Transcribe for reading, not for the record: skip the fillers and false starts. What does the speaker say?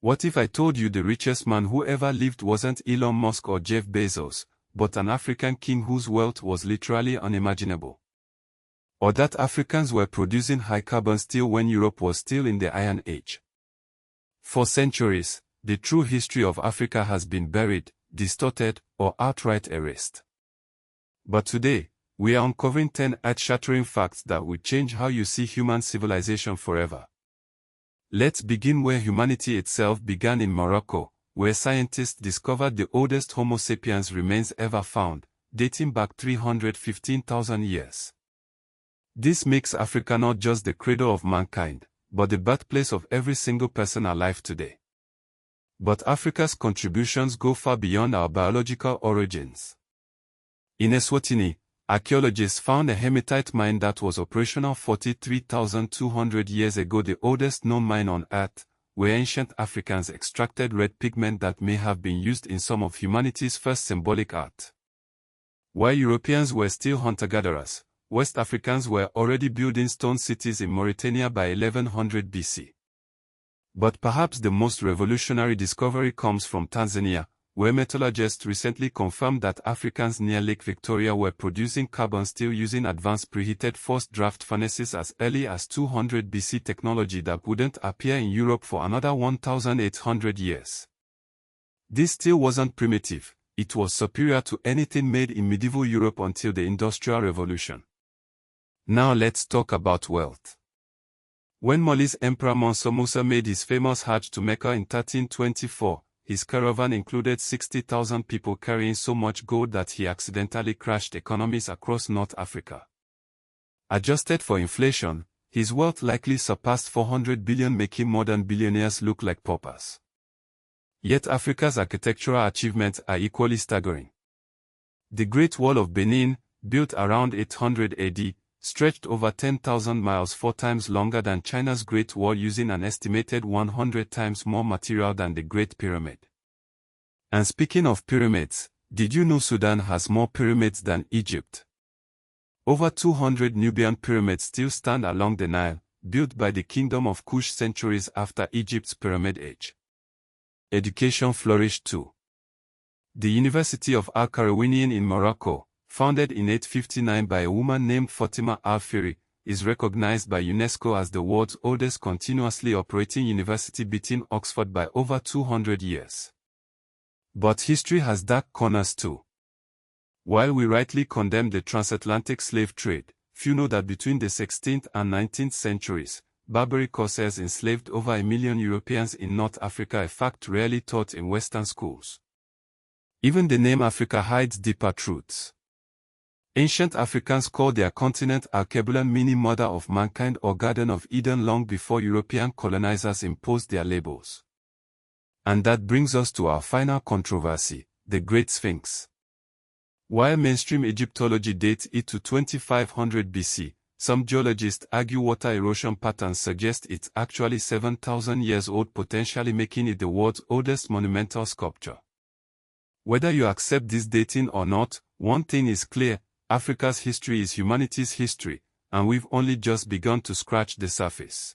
What if I told you the richest man who ever lived wasn't Elon Musk or Jeff Bezos, but an African king whose wealth was literally unimaginable? Or that Africans were producing high-carbon steel when Europe was still in the Iron Age? For centuries, the true history of Africa has been buried, distorted, or outright erased. But today, we are uncovering 10 earth-shattering facts that will change how you see human civilization forever. Let's begin where humanity itself began, in Morocco, where scientists discovered the oldest Homo sapiens remains ever found, dating back 315,000 years. This makes Africa not just the cradle of mankind, but the birthplace of every single person alive today. But Africa's contributions go far beyond our biological origins. In Eswatini, archaeologists found a hematite mine that was operational 43,200 years ago, the oldest known mine on Earth, where ancient Africans extracted red pigment that may have been used in some of humanity's first symbolic art. While Europeans were still hunter-gatherers, West Africans were already building stone cities in Mauritania by 1100 BC. But perhaps the most revolutionary discovery comes from Tanzania, where metallurgists recently confirmed that Africans near Lake Victoria were producing carbon steel using advanced preheated forced draft furnaces as early as 200 BC, technology that wouldn't appear in Europe for another 1,800 years. This steel wasn't primitive, it was superior to anything made in medieval Europe until the Industrial Revolution. Now let's talk about wealth. When Mali's Emperor Musa made his famous Hajj to Mecca in 1324, his caravan included 60,000 people carrying so much gold that he accidentally crashed economies across North Africa. Adjusted for inflation, his wealth likely surpassed 400 billion, making modern billionaires look like paupers. Yet Africa's architectural achievements are equally staggering. The Great Wall of Benin, built around 800 AD, stretched over 10,000 miles, 4 times longer than China's Great Wall, using an estimated 100 times more material than the Great Pyramid. And speaking of pyramids, did you know Sudan has more pyramids than Egypt? Over 200 Nubian pyramids still stand along the Nile, built by the Kingdom of Kush centuries after Egypt's Pyramid Age. Education flourished too. The University of Al-Qarawiyyin in Morocco, founded in 859 by a woman named Fatima al-Firi, is recognized by UNESCO as the world's oldest continuously operating university, beating Oxford by over 200 years. But history has dark corners too. While we rightly condemn the transatlantic slave trade, few know that between the 16th and 19th centuries, Barbary corsairs enslaved over 1 million Europeans in North Africa, a fact rarely taught in Western schools. Even the name Africa hides deeper truths. Ancient Africans called their continent Alkebulan, meaning mother of mankind or Garden of Eden, long before European colonizers imposed their labels. And that brings us to our final controversy, the Great Sphinx. While mainstream Egyptology dates it to 2500 BC, some geologists argue water erosion patterns suggest it's actually 7,000 years old, potentially making it the world's oldest monumental sculpture. Whether you accept this dating or not, one thing is clear: Africa's history is humanity's history, and we've only just begun to scratch the surface.